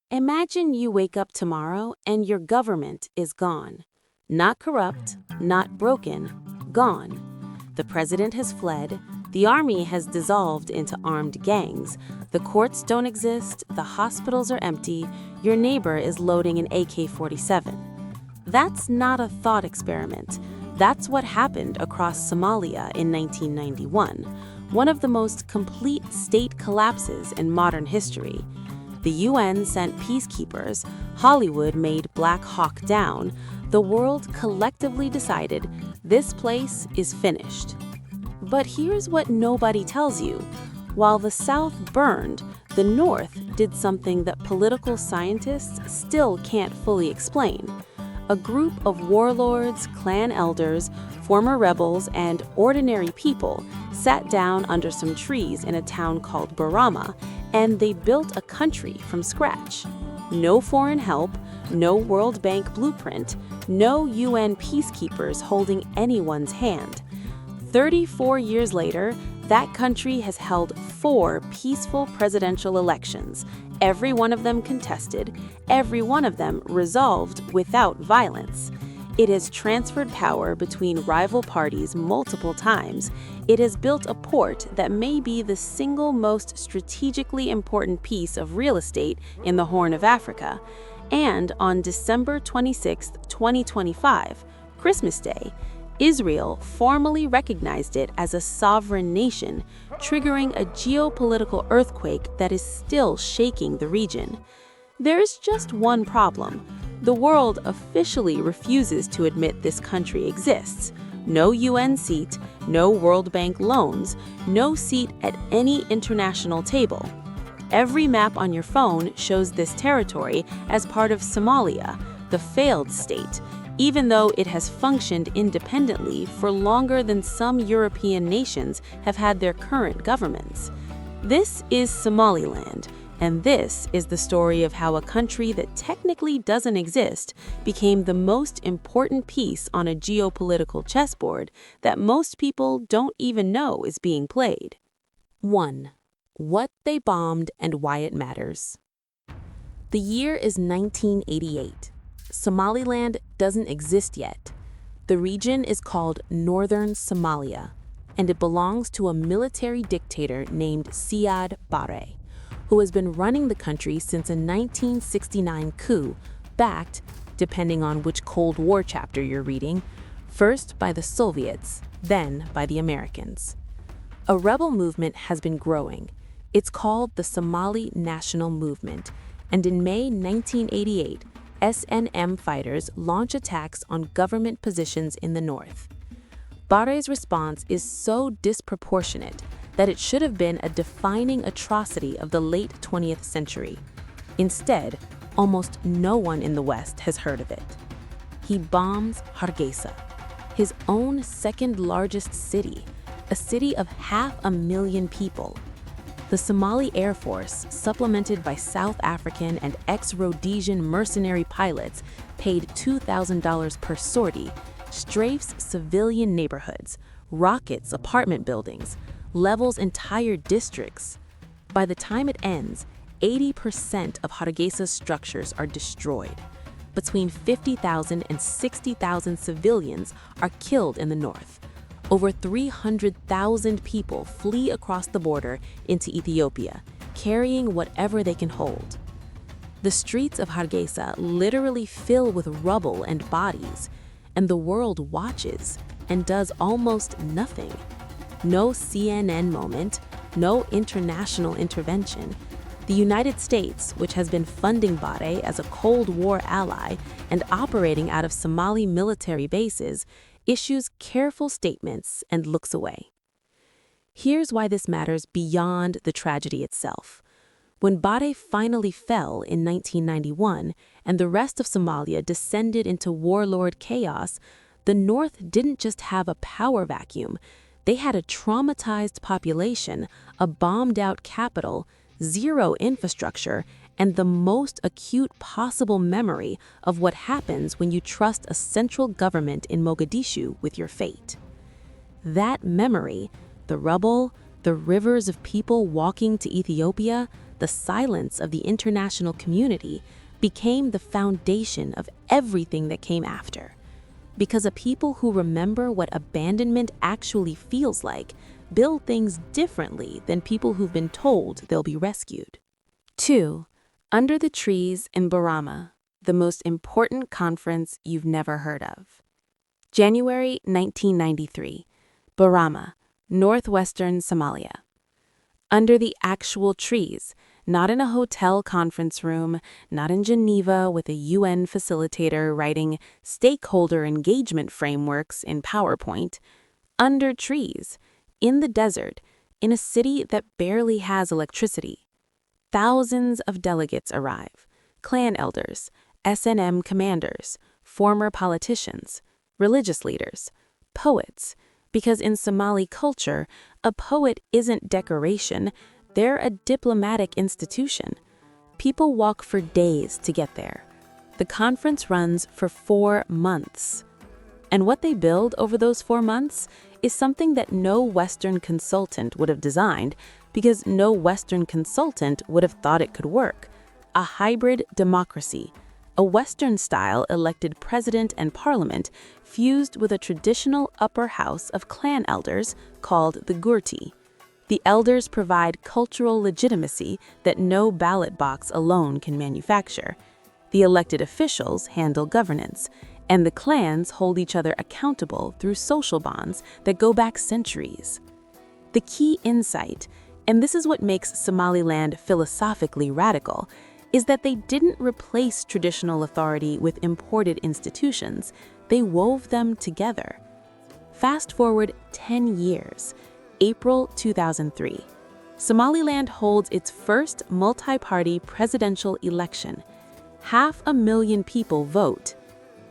Imagine you wake up tomorrow and your government is gone. Not corrupt, not broken, gone. The president has fled, the army has dissolved into armed gangs, the courts don't exist, the hospitals are empty, your neighbor is loading an AK-47. That's not a thought experiment. That's what happened across Somalia in 1991, one of the most complete state collapses in modern history. The UN sent peacekeepers, Hollywood made Black Hawk Down, the world collectively decided this place is finished. But here's what nobody tells you. While the South burned, the North did something that political scientists still can't fully explain. A group of warlords, clan elders, former rebels, and ordinary people sat down under some trees in a town called Borama, and they built a country from scratch. No foreign help, no World Bank blueprint, no UN peacekeepers holding anyone's hand. 34 years later, that country has held 4 peaceful presidential elections, every one of them contested, every one of them resolved without violence. It has transferred power between rival parties multiple times. It has built a port that may be the single most strategically important piece of real estate in the Horn of Africa. And on December 26, 2025, Christmas Day, Israel formally recognized it as a sovereign nation, triggering a geopolitical earthquake that is still shaking the region. There's just one problem. The world officially refuses to admit this country exists. No UN seat, no World Bank loans, no seat at any international table. Every map on your phone shows this territory as part of Somalia, the failed state, even though it has functioned independently for longer than some European nations have had their current governments. This is Somaliland, and this is the story of how a country that technically doesn't exist became the most important piece on a geopolitical chessboard that most people don't even know is being played. 1. What they bombed and why it matters. The year is 1988. Somaliland doesn't exist yet. The region is called Northern Somalia, and it belongs to a military dictator named Siad Barre, who has been running the country since a 1969 coup, backed, depending on which Cold War chapter you're reading, first by the Soviets, then by the Americans. A rebel movement has been growing. It's called the Somali National Movement, and in May 1988, SNM fighters launch attacks on government positions in the north. Barre's response is so disproportionate that it should have been a defining atrocity of the late 20th century. Instead, almost no one in the West has heard of it. He bombs Hargeisa, his own second largest city, a city of 500,000 people. The Somali Air Force, supplemented by South African and ex-Rhodesian mercenary pilots paid $2,000 per sortie, strafes civilian neighborhoods, rockets apartment buildings, levels entire districts. By the time it ends, 80% of Hargeisa's structures are destroyed. Between 50,000 and 60,000 civilians are killed in the north. Over 300,000 people flee across the border into Ethiopia, carrying whatever they can hold. The streets of Hargeisa literally fill with rubble and bodies, and the world watches and does almost nothing. No CNN moment, no international intervention. The United States, which has been funding Barre as a Cold War ally and operating out of Somali military bases, issues careful statements and looks away. Here's why this matters beyond the tragedy itself. When Barre finally fell in 1991 and the rest of Somalia descended into warlord chaos, the North didn't just have a power vacuum. They had a traumatized population, a bombed-out capital, zero infrastructure, and the most acute possible memory of what happens when you trust a central government in Mogadishu with your fate. That memory, the rubble, the rivers of people walking to Ethiopia, the silence of the international community, became the foundation of everything that came after. Because a people who remember what abandonment actually feels like build things differently than people who've been told they'll be rescued. 2. Under the trees in Borama, the most important conference you've never heard of. January 1993, Borama, northwestern Somalia. Under the actual trees, not in a hotel conference room, not in Geneva with a UN facilitator writing stakeholder engagement frameworks in PowerPoint. Under trees, in the desert, in a city that barely has electricity. Thousands of delegates arrive, clan elders, SNM commanders, former politicians, religious leaders, poets, because in Somali culture, a poet isn't decoration, they're a diplomatic institution. People walk for days to get there. The conference runs for 4 months. And what they build over those 4 months is something that no Western consultant would have designed, because no Western consultant would have thought it could work. A hybrid democracy, a Western-style elected president and parliament fused with a traditional upper house of clan elders called the Gurti. The elders provide cultural legitimacy that no ballot box alone can manufacture. The elected officials handle governance, and the clans hold each other accountable through social bonds that go back centuries. The key insight, and this is what makes Somaliland philosophically radical, is that they didn't replace traditional authority with imported institutions, they wove them together. Fast forward 10 years, April 2003. Somaliland holds its first multi-party presidential election. 500,000 people vote.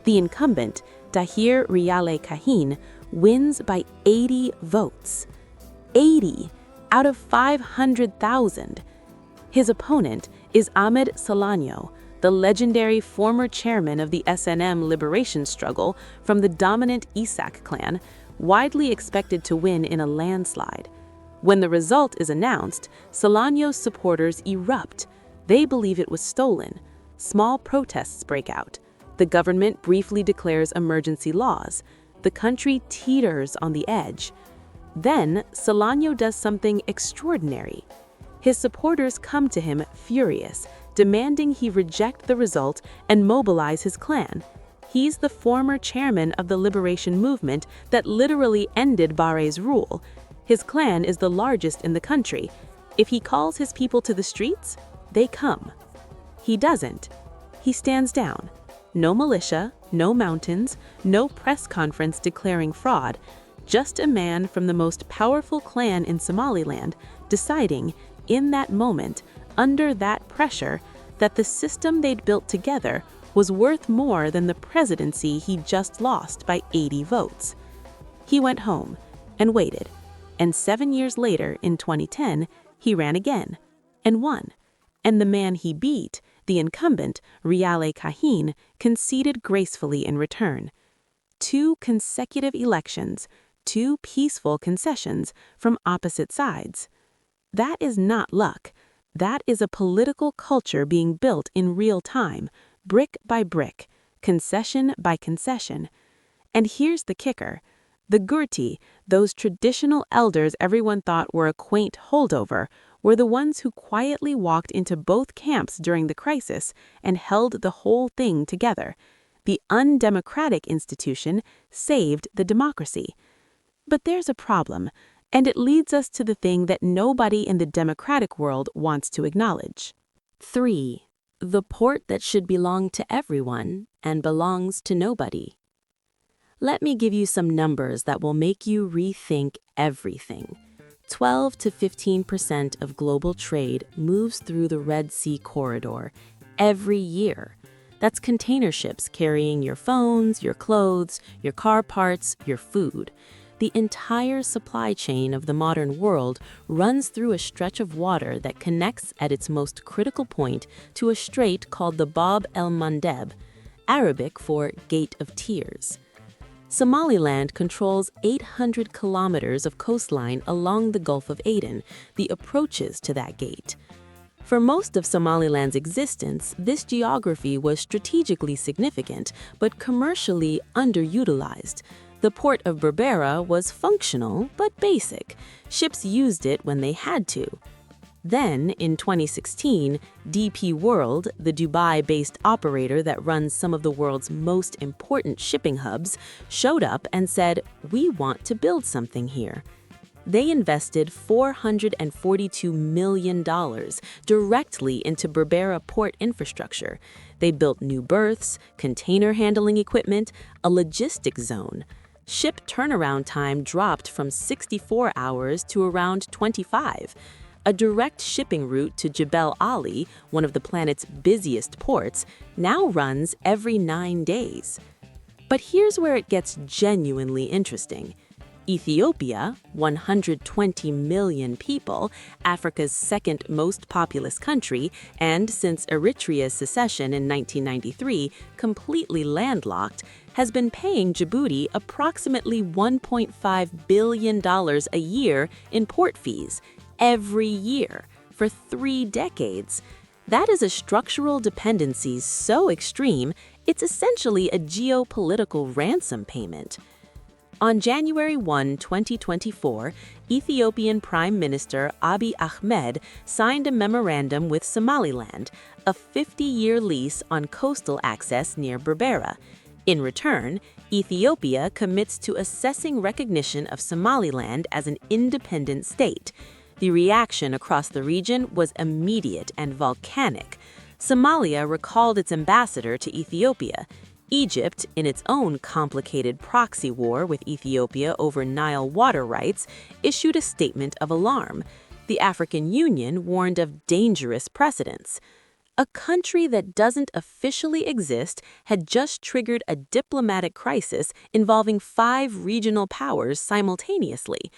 The incumbent, Dahir Riale Kahin, wins by 80 votes. 80 out of 500,000. His opponent is Ahmed SILANYO, the legendary former chairman of the SNM liberation struggle from the dominant Isak clan, widely expected to win in a landslide. When the result is announced, SILANYO's supporters erupt. They believe it was stolen. Small protests break out. The government briefly declares emergency laws. The country teeters on the edge. Then, SILANYO does something extraordinary. His supporters come to him furious, demanding he reject the result and mobilize his clan. He's the former chairman of the liberation movement that literally ended Bare's rule. His clan is the largest in the country. If he calls his people to the streets, they come. He doesn't. He stands down. No militia, no mountains, no press conference declaring fraud. Just a man from the most powerful clan in Somaliland deciding, in that moment, under that pressure, that the system they'd built together was worth more than the presidency he just lost by 80 votes. He went home and waited, and 7 years later, in 2010, he ran again and won. And the man he beat, the incumbent, Riale Kahin, conceded gracefully in return. 2 consecutive elections, 2 peaceful concessions from opposite sides. That is not luck. That is a political culture being built in real time, brick by brick, concession by concession. And here's the kicker. The Gurti, those traditional elders everyone thought were a quaint holdover, were the ones who quietly walked into both camps during the crisis and held the whole thing together. The undemocratic institution saved the democracy. But there's a problem. And it leads us to the thing that nobody in the democratic world wants to acknowledge. 3. The port that should belong to everyone and belongs to nobody. Let me give you some numbers that will make you rethink everything. 12 to 15% of global trade moves through the Red Sea corridor every year. That's container ships carrying your phones, your clothes, your car parts, your food. The entire supply chain of the modern world runs through a stretch of water that connects at its most critical point to a strait called the Bab el-Mandeb, Arabic for Gate of Tears. Somaliland controls 800 kilometers of coastline along the Gulf of Aden, the approaches to that gate. For most of Somaliland's existence, this geography was strategically significant, but commercially underutilized. The port of Berbera was functional, but basic. Ships used it when they had to. Then, in 2016, DP World, the Dubai-based operator that runs some of the world's most important shipping hubs, showed up and said, "We want to build something here." They invested $442 million directly into Berbera port infrastructure. They built new berths, container handling equipment, a logistics zone. Ship turnaround time dropped from 64 hours to around 25. A direct shipping route to Jebel Ali, one of the planet's busiest ports, now runs every 9 days. But here's where it gets genuinely interesting. Ethiopia, 120 million people, Africa's second most populous country, and since Eritrea's secession in 1993, completely landlocked, has been paying Djibouti approximately $1.5 billion a year in port fees, every year, for 3 decades. That is a structural dependency so extreme, it's essentially a geopolitical ransom payment. On January 1, 2024, Ethiopian Prime Minister Abiy Ahmed signed a memorandum with Somaliland, a 50-year lease on coastal access near Berbera. In return, Ethiopia commits to assessing recognition of Somaliland as an independent state. The reaction across the region was immediate and volcanic. Somalia recalled its ambassador to Ethiopia. Egypt, in its own complicated proxy war with Ethiopia over Nile water rights, issued a statement of alarm. The African Union warned of dangerous precedents. A country that doesn't officially exist had just triggered a diplomatic crisis involving 5 regional powers simultaneously.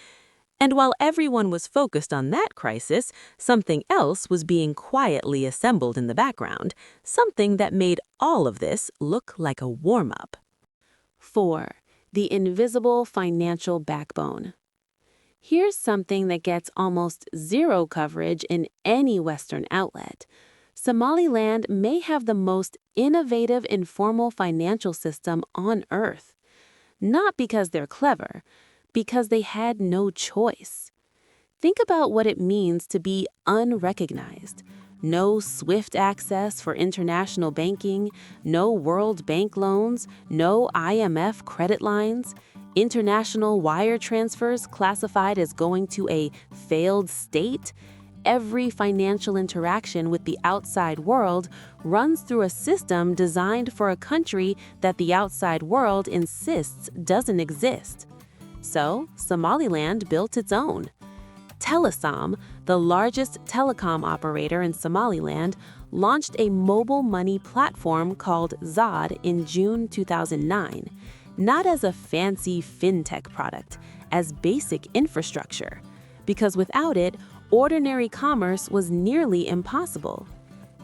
And while everyone was focused on that crisis, something else was being quietly assembled in the background, something that made all of this look like a warm-up. 4. The invisible financial backbone. Here's something that gets almost zero coverage in any Western outlet. Somaliland may have the most innovative informal financial system on Earth. Not because they're clever, because they had no choice. Think about what it means to be unrecognized. No SWIFT access for international banking, no World Bank loans, no IMF credit lines, international wire transfers classified as going to a failed state. Every financial interaction with the outside world runs through a system designed for a country that the outside world insists doesn't exist. So, Somaliland built its own. Telesom, the largest telecom operator in Somaliland, launched a mobile money platform called Zod in June 2009, not as a fancy fintech product, as basic infrastructure, because without it, ordinary commerce was nearly impossible.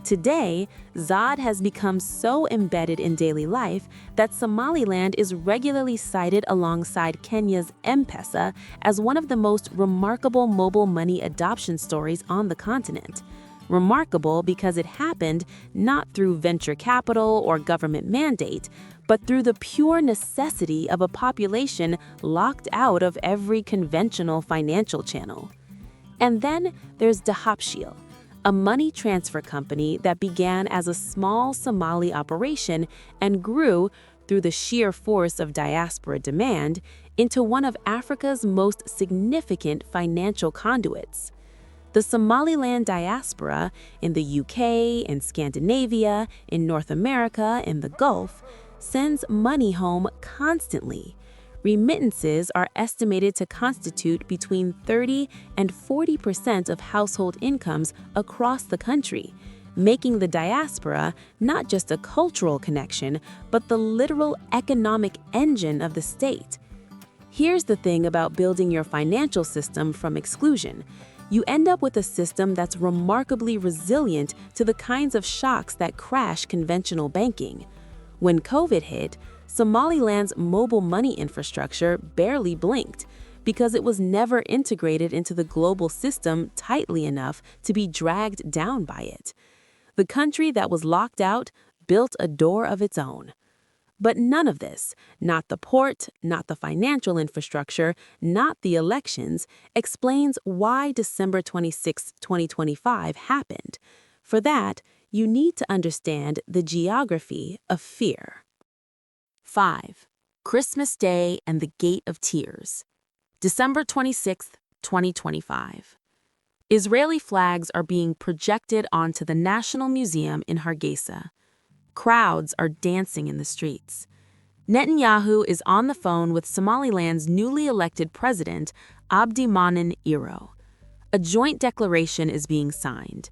Today, Zod has become so embedded in daily life that Somaliland is regularly cited alongside Kenya's M-Pesa as one of the most remarkable mobile money adoption stories on the continent. Remarkable because it happened not through venture capital or government mandate, but through the pure necessity of a population locked out of every conventional financial channel. And then there's Dahapshil, a money transfer company that began as a small Somali operation and grew, through the sheer force of diaspora demand, into one of Africa's most significant financial conduits. The Somaliland diaspora in the UK, in Scandinavia, in North America, in the Gulf, sends money home constantly. Remittances are estimated to constitute between 30 and 40% of household incomes across the country, making the diaspora not just a cultural connection, but the literal economic engine of the state. Here's the thing about building your financial system from exclusion. You end up with a system that's remarkably resilient to the kinds of shocks that crash conventional banking. When COVID hit, Somaliland's mobile money infrastructure barely blinked. because it was never integrated into the global system tightly enough to be dragged down by it. The country that was locked out built a door of its own. But none of this, not the port, not the financial infrastructure, not the elections, explains why December 26, 2025 happened. For that, you need to understand the geography of fear. 5. Christmas Day and the Gate of Tears. December 26, 2025. Israeli flags are being projected onto the National Museum in Hargeisa. Crowds are dancing in the streets. Netanyahu is on the phone with Somaliland's newly elected president, Abdi Manen Iro. A joint declaration is being signed.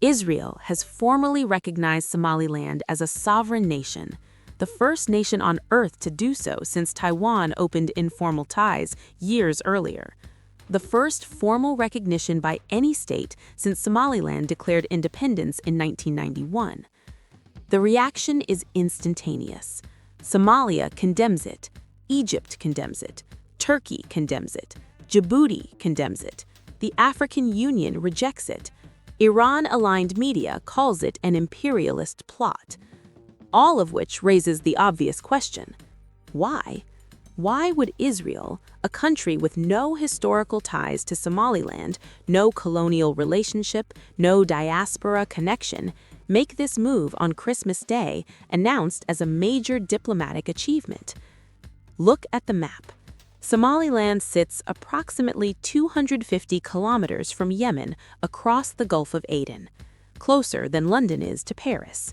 Israel has formally recognized Somaliland as a sovereign nation, the first nation on Earth to do so since Taiwan opened informal ties years earlier. The first formal recognition by any state since Somaliland declared independence in 1991. The reaction is instantaneous. Somalia condemns it, Egypt condemns it, Turkey condemns it, Djibouti condemns it, the African Union rejects it, Iran-aligned media calls it an imperialist plot. All of which raises the obvious question: why? Why would Israel, a country with no historical ties to Somaliland, no colonial relationship, no diaspora connection, make this move on Christmas Day, announced as a major diplomatic achievement? Look at the map. Somaliland sits approximately 250 kilometers from Yemen across the Gulf of Aden, closer than London is to Paris.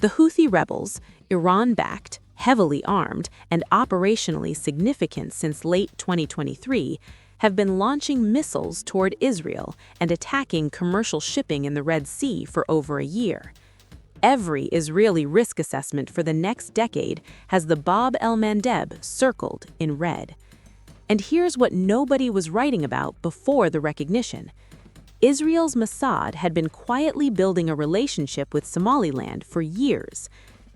The Houthi rebels, Iran-backed, heavily armed, and operationally significant since late 2023, have been launching missiles toward Israel and attacking commercial shipping in the Red Sea for over a year. Every Israeli risk assessment for the next decade has the Bab el-Mandeb circled in red. And here's what nobody was writing about before the recognition. Israel's Mossad had been quietly building a relationship with Somaliland for years.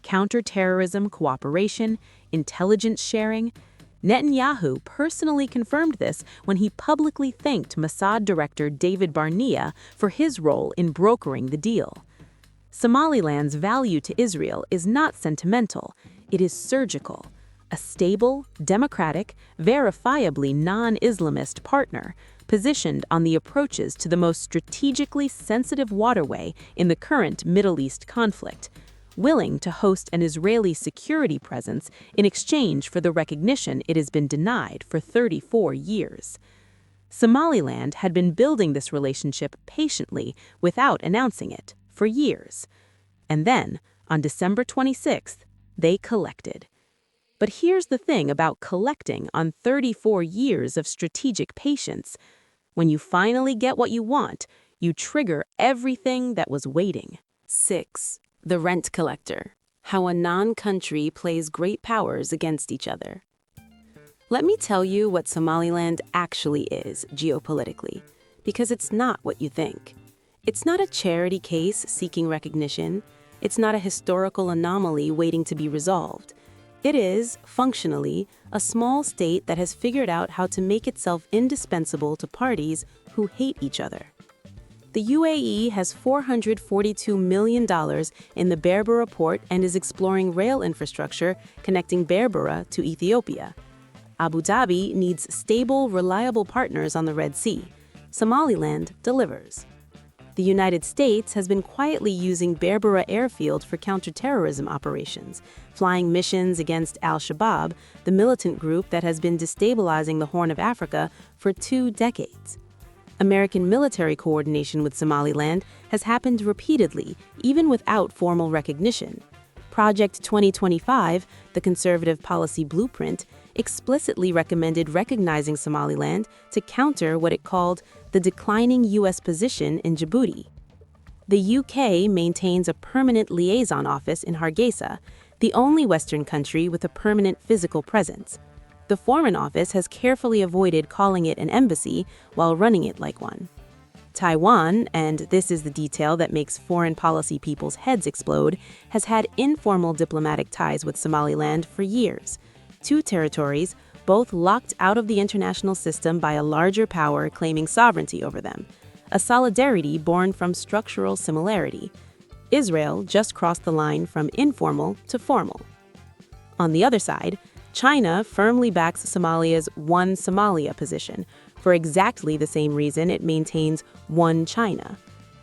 Counterterrorism cooperation, intelligence sharing. Netanyahu personally confirmed this when he publicly thanked Mossad director David Barnea for his role in brokering the deal. Somaliland's value to Israel is not sentimental, it is surgical. A stable, democratic, verifiably non-Islamist partner, positioned on the approaches to the most strategically sensitive waterway in the current Middle East conflict, willing to host an Israeli security presence in exchange for the recognition it has been denied for 34 years. Somaliland had been building this relationship patiently without announcing it for years. And then, on December 26th, they collected. But here's the thing about collecting on 34 years of strategic patience. When you finally get what you want, you trigger everything that was waiting. 6. The Rent Collector. How a non-country plays great powers against each other. Let me tell you what Somaliland actually is geopolitically, because it's not what you think. It's not a charity case seeking recognition. It's not a historical anomaly waiting to be resolved. It is, functionally, a small state that has figured out how to make itself indispensable to parties who hate each other. The UAE has $442 million in the Berbera port and is exploring rail infrastructure connecting Berbera to Ethiopia. Abu Dhabi needs stable, reliable partners on the Red Sea. Somaliland delivers. The United States has been quietly using Berbera Airfield for counterterrorism operations, flying missions against al-Shabaab, the militant group that has been destabilizing the Horn of Africa for 2 decades. American military coordination with Somaliland has happened repeatedly, even without formal recognition. Project 2025, the conservative policy blueprint, explicitly recommended recognizing Somaliland to counter what it called the declining U.S. position in Djibouti. The UK maintains a permanent liaison office in Hargeisa, the only Western country with a permanent physical presence. The Foreign Office has carefully avoided calling it an embassy while running it like one. Taiwan, and this is the detail that makes foreign policy people's heads explode, has had informal diplomatic ties with Somaliland for years. 2 territories, both locked out of the international system by a larger power claiming sovereignty over them, a solidarity born from structural similarity. Israel just crossed the line from informal to formal. On the other side, China firmly backs Somalia's One Somalia position for exactly the same reason it maintains One China.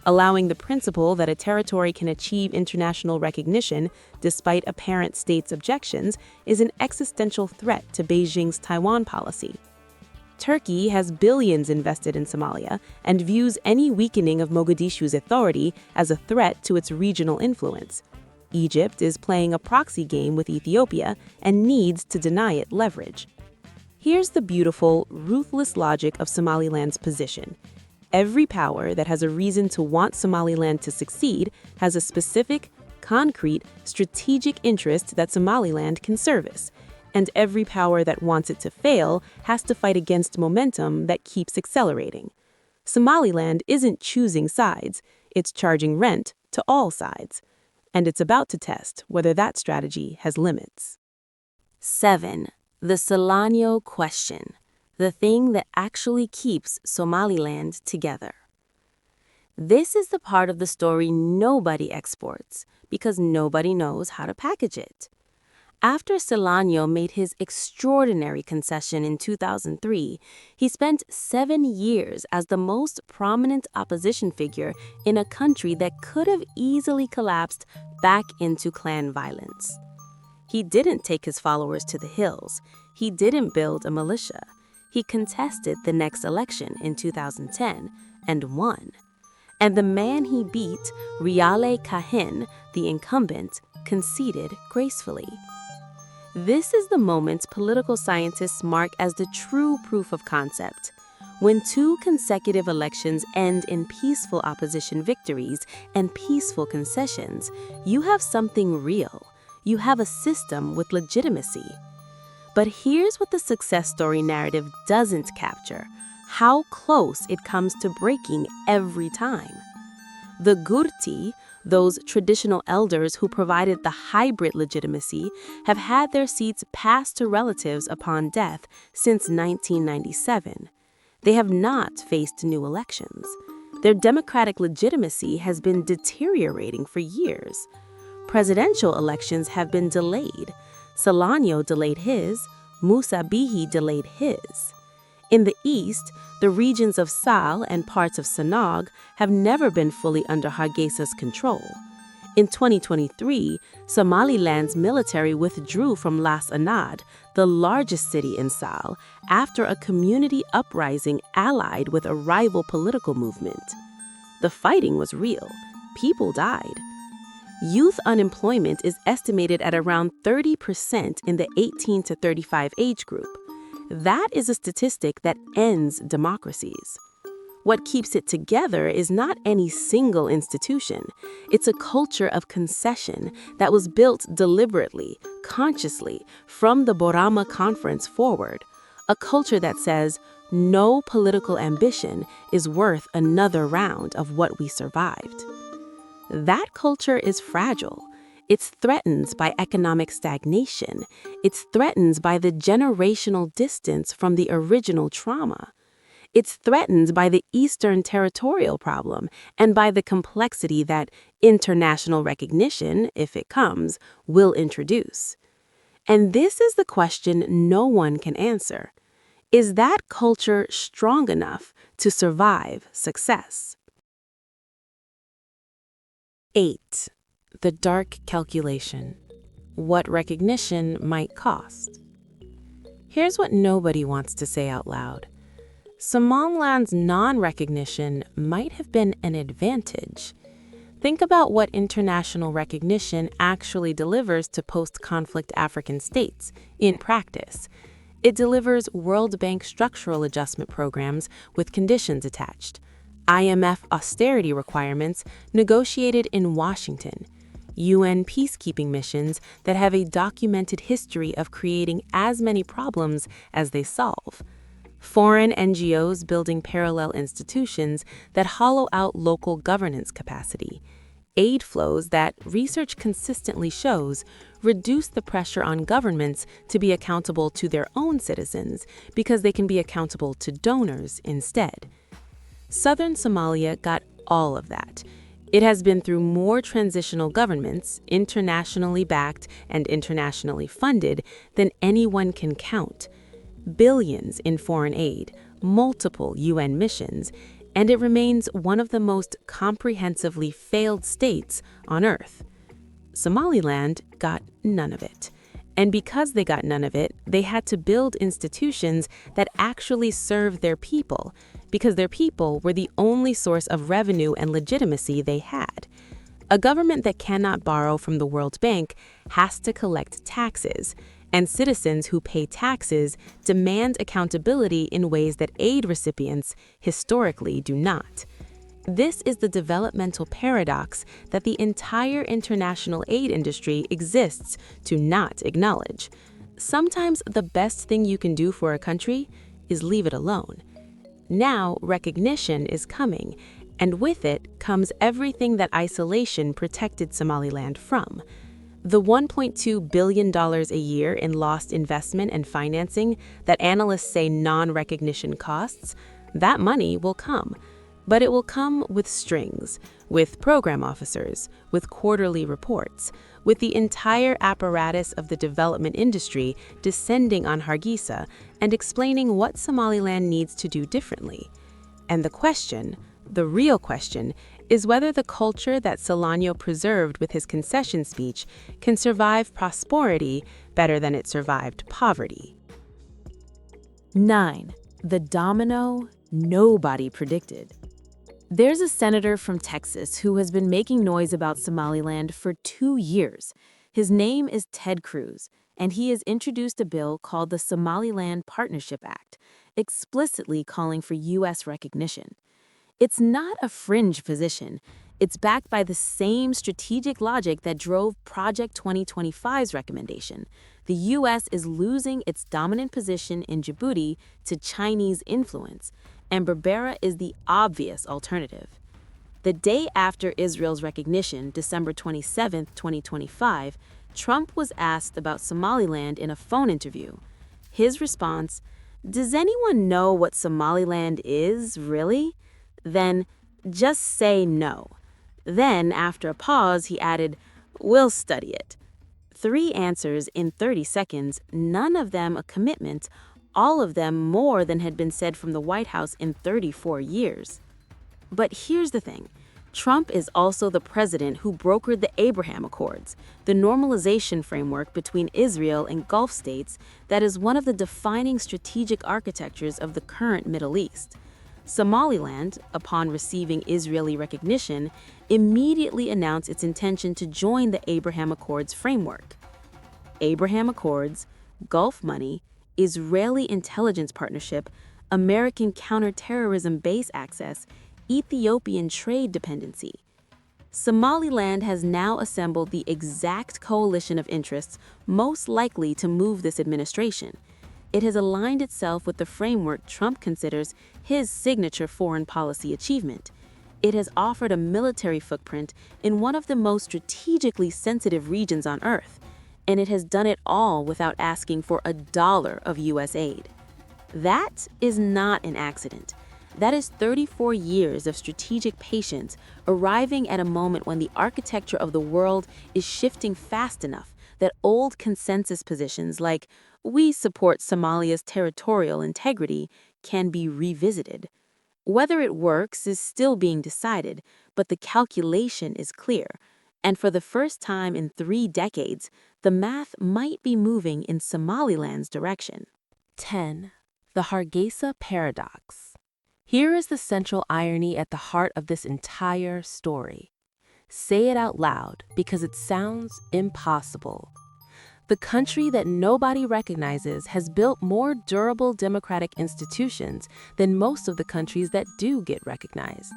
Allowing the principle that a territory can achieve international recognition despite apparent states' objections is an existential threat to Beijing's Taiwan policy. Turkey has billions invested in Somalia and views any weakening of Mogadishu's authority as a threat to its regional influence. Egypt is playing a proxy game with Ethiopia and needs to deny it leverage. Here's the beautiful, ruthless logic of Somaliland's position. Every power that has a reason to want Somaliland to succeed has a specific, concrete, strategic interest that Somaliland can service. And every power that wants it to fail has to fight against momentum that keeps accelerating. Somaliland isn't choosing sides, it's charging rent to all sides. And it's about to test whether that strategy has limits. 7. The SILANYO question. The thing that actually keeps Somaliland together. This is the part of the story nobody exports because nobody knows how to package it. After SILANYO made his extraordinary concession in 2003, he spent 7 years as the most prominent opposition figure in a country that could have easily collapsed back into clan violence. He didn't take his followers to the hills. He didn't build a militia. He contested the next election in 2010 and won. And the man he beat, Riale Kahin, the incumbent, conceded gracefully. This is the moment political scientists mark as the true proof of concept. When 2 consecutive elections end in peaceful opposition victories and peaceful concessions, you have something real. You have a system with legitimacy. But here's what the success story narrative doesn't capture: how close it comes to breaking every time. The Gurti, those traditional elders who provided the hybrid legitimacy, have had their seats passed to relatives upon death since 1997. They have not faced new elections. Their democratic legitimacy has been deteriorating for years. Presidential elections have been delayed. SILANYO delayed his, Musa Bihi delayed his. In the east, the regions of Sal and parts of Sanag have never been fully under HARGEISA's control. In 2023, Somaliland's military withdrew from Las Anad, the largest city in Sal, after a community uprising allied with a rival political movement. The fighting was real. People died. Youth unemployment is estimated at around 30% in the 18 to 35 age group. That is a statistic that ends democracies. What keeps it together is not any single institution. It's a culture of concession that was built deliberately, consciously, from the Borama conference forward. A culture that says, no political ambition is worth another round of what we survived. That culture is fragile. It's threatened by economic stagnation. It's threatened by the generational distance from the original trauma. It's threatened by the Eastern territorial problem and by the complexity that international recognition, if it comes, will introduce. And this is the question no one can answer. Is that culture strong enough to survive success? 8. The dark calculation. What recognition might cost. Here's what nobody wants to say out loud. Somaliland's non-recognition might have been an advantage. Think about what international recognition actually delivers to post-conflict African states in practice. It delivers World Bank structural adjustment programs with conditions attached, IMF austerity requirements negotiated in Washington, UN peacekeeping missions that have a documented history of creating as many problems as they solve, foreign NGOs building parallel institutions that hollow out local governance capacity, aid flows that research consistently shows reduce the pressure on governments to be accountable to their own citizens because they can be accountable to donors instead. Southern Somalia got all of that. It has been through more transitional governments, internationally backed and internationally funded, than anyone can count. Billions in foreign aid, multiple UN missions, and it remains one of the most comprehensively failed states on Earth. Somaliland got none of it. And because they got none of it, they had to build institutions that actually serve their people, because their people were the only source of revenue and legitimacy they had. A government that cannot borrow from the World Bank has to collect taxes, and citizens who pay taxes demand accountability in ways that aid recipients historically do not. This is the developmental paradox that the entire international aid industry exists to not acknowledge. Sometimes the best thing you can do for a country is leave it alone. Now recognition is coming, and with it comes everything that isolation protected Somaliland from. The $1.2 billion a year in lost investment and financing that analysts say non-recognition costs, that money will come. But it will come with strings, with program officers, with quarterly reports, with the entire apparatus of the development industry descending on HARGEISA and explaining what Somaliland needs to do differently. And the question, the real question, is whether the culture that SILANYO preserved with his concession speech can survive prosperity better than it survived poverty. 9. The domino nobody predicted. There's a senator from Texas who has been making noise about Somaliland for 2 years. His name is Ted Cruz, and he has introduced a bill called the Somaliland Partnership Act, explicitly calling for U.S. recognition. It's not a fringe position. It's backed by the same strategic logic that drove Project 2025's recommendation. The U.S. is losing its dominant position in Djibouti to Chinese influence, and Berbera is the obvious alternative. The day after Israel's recognition, December 27, 2025, Trump was asked about Somaliland in a phone interview. His response, "Does anyone know what Somaliland is, really? Then just say no." Then, after a pause, he added, "We'll study it." 3 answers in 30 seconds, none of them a commitment, all of them more than had been said from the White House in 34 years. But here's the thing. Trump is also the president who brokered the Abraham Accords, the normalization framework between Israel and Gulf states that is one of the defining strategic architectures of the current Middle East. Somaliland, upon receiving Israeli recognition, immediately announced its intention to join the Abraham Accords framework. Abraham Accords, Gulf money, Israeli intelligence partnership, American counterterrorism base access, Ethiopian trade dependency. Somaliland has now assembled the exact coalition of interests most likely to move this administration. It has aligned itself with the framework Trump considers his signature foreign policy achievement. It has offered a military footprint in one of the most strategically sensitive regions on Earth, and it has done it all without asking for a dollar of U.S. aid. That is not an accident. That is 34 years of strategic patience arriving at a moment when the architecture of the world is shifting fast enough that old consensus positions like "we support Somalia's territorial integrity" can be revisited. Whether it works is still being decided, but the calculation is clear. And for the first time in 3 decades, the math might be moving in Somaliland's direction. 10. The HARGEISA paradox. Here is the central irony at the heart of this entire story. Say it out loud because it sounds impossible. The country that nobody recognizes has built more durable democratic institutions than most of the countries that do get recognized.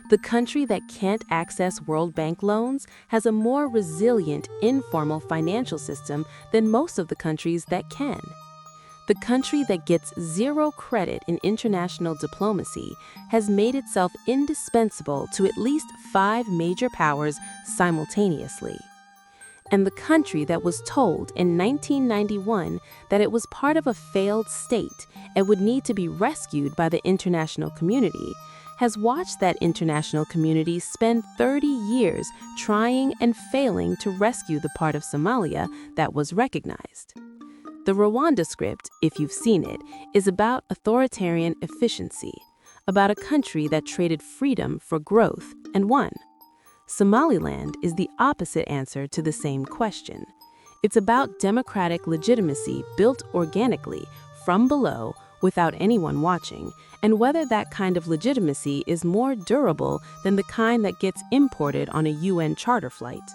The country that can't access World Bank loans has a more resilient, informal financial system than most of the countries that can. The country that gets zero credit in international diplomacy has made itself indispensable to at least 5 major powers simultaneously. And the country that was told in 1991 that it was part of a failed state and would need to be rescued by the international community has watched that international community spend 30 years trying and failing to rescue the part of Somalia that was recognized. The Rwanda script, if you've seen it, is about authoritarian efficiency, about a country that traded freedom for growth and won. Somaliland is the opposite answer to the same question. It's about democratic legitimacy built organically, from below, without anyone watching, and whether that kind of legitimacy is more durable than the kind that gets imported on a UN charter flight.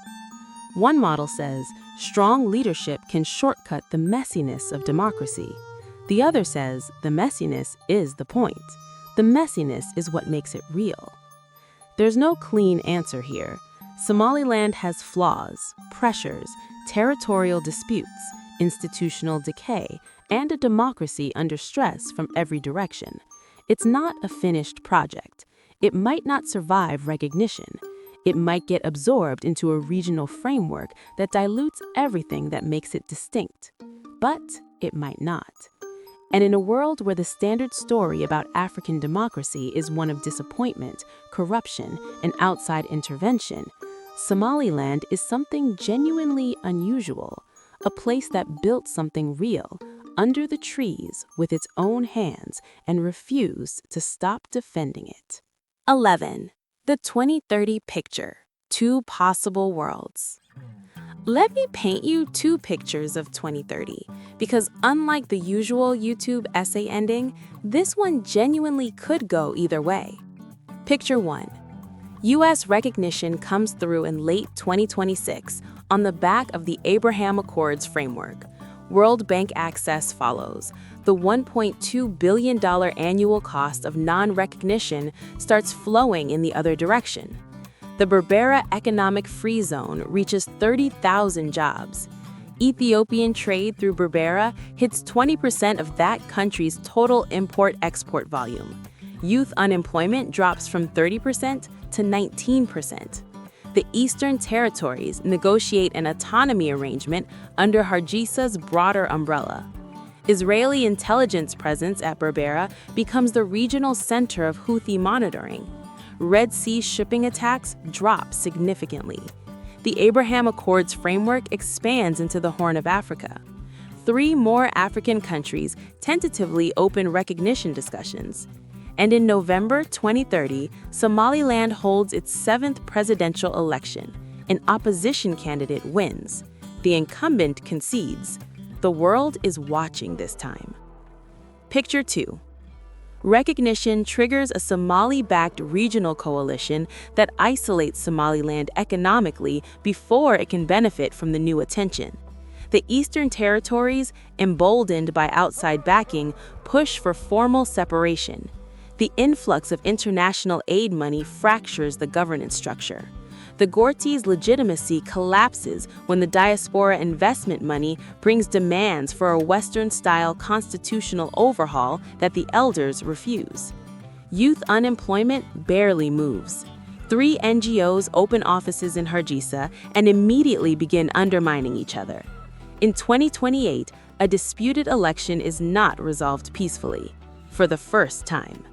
One model says, strong leadership can shortcut the messiness of democracy. The other says, the messiness is the point. The messiness is what makes it real. There's no clean answer here. Somaliland has flaws, pressures, territorial disputes, institutional decay, and a democracy under stress from every direction. It's not a finished project. It might not survive recognition. It might get absorbed into a regional framework that dilutes everything that makes it distinct. But it might not. And in a world where the standard story about African democracy is one of disappointment, corruption, and outside intervention, Somaliland is something genuinely unusual, a place that built something real, under the trees with its own hands and refused to stop defending it. 11. The 2030 picture. 2 possible worlds. Let me paint you 2 pictures of 2030, because unlike the usual YouTube essay ending, this one genuinely could go either way. Picture 1. U.S. recognition comes through in late 2026 on the back of the Abraham Accords framework. World Bank access follows. The $1.2 billion annual cost of non-recognition starts flowing in the other direction. The Berbera Economic Free Zone reaches 30,000 jobs. Ethiopian trade through Berbera hits 20% of that country's total import-export volume. Youth unemployment drops from 30% to 19%. The Eastern Territories negotiate an autonomy arrangement under HARGEISA's broader umbrella. Israeli intelligence presence at Berbera becomes the regional center of Houthi monitoring. Red Sea shipping attacks drop significantly. The Abraham Accords framework expands into the Horn of Africa. 3 more African countries tentatively open recognition discussions. And in November 2030, Somaliland holds its 7th presidential election. An opposition candidate wins. The incumbent concedes. The world is watching this time. Picture 2. Recognition triggers a Somali-backed regional coalition that isolates Somaliland economically before it can benefit from the new attention. The Eastern Territories, emboldened by outside backing, push for formal separation. The influx of international aid money fractures the governance structure. The Gorti's legitimacy collapses when the diaspora investment money brings demands for a Western-style constitutional overhaul that the elders refuse. Youth unemployment barely moves. 3 NGOs open offices in HARGEISA and immediately begin undermining each other. In 2028, a disputed election is not resolved peacefully, for the first time.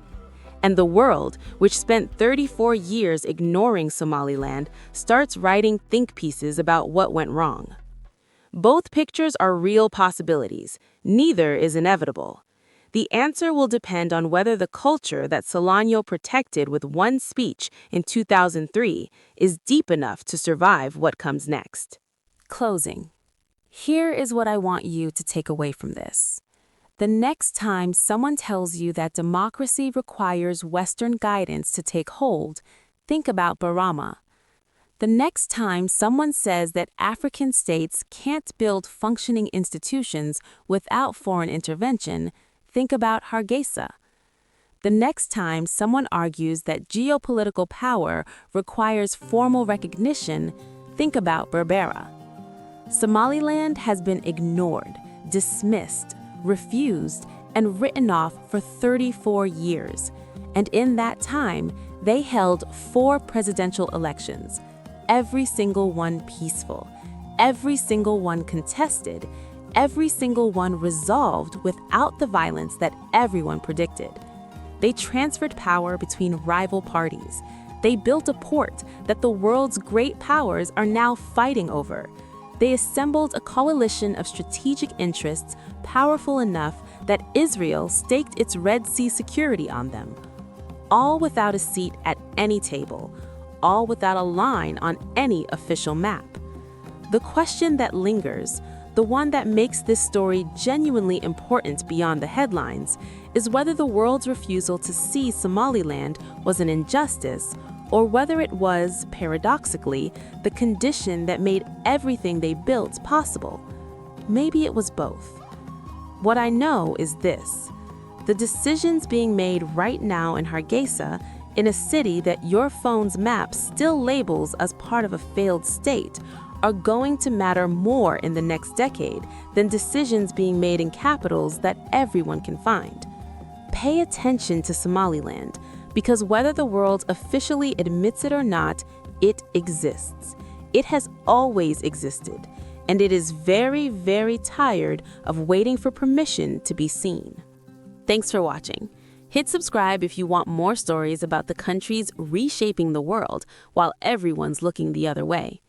And the world, which spent 34 years ignoring Somaliland, starts writing think pieces about what went wrong. Both pictures are real possibilities. Neither is inevitable. The answer will depend on whether the culture that SILANYO protected with one speech in 2003 is deep enough to survive what comes next. Closing. Here is what I want you to take away from this. The next time someone tells you that democracy requires Western guidance to take hold, think about Borama. The next time someone says that African states can't build functioning institutions without foreign intervention, think about HARGEISA. The next time someone argues that geopolitical power requires formal recognition, think about Berbera. Somaliland has been ignored, dismissed, refused, and written off for 34 years. And in that time, they held 4 presidential elections, every single one peaceful, every single one contested, every single one resolved without the violence that everyone predicted. They transferred power between rival parties. They built a port that the world's great powers are now fighting over. They assembled a coalition of strategic interests powerful enough that Israel staked its Red Sea security on them. All without a seat at any table, all without a line on any official map. The question that lingers, the one that makes this story genuinely important beyond the headlines, is whether the world's refusal to see Somaliland was an injustice, or whether it was, paradoxically, the condition that made everything they built possible. Maybe it was both. What I know is this: the decisions being made right now in Hargeisa, in a city that your phone's map still labels as part of a failed state, are going to matter more in the next decade than decisions being made in capitals that everyone can find. Pay attention to Somaliland, because whether the world officially admits it or not, it exists. It has always existed, and it is very, very tired of waiting for permission to be seen. Thanks for watching. Hit subscribe if you want more stories about the countries reshaping the world while everyone's looking the other way.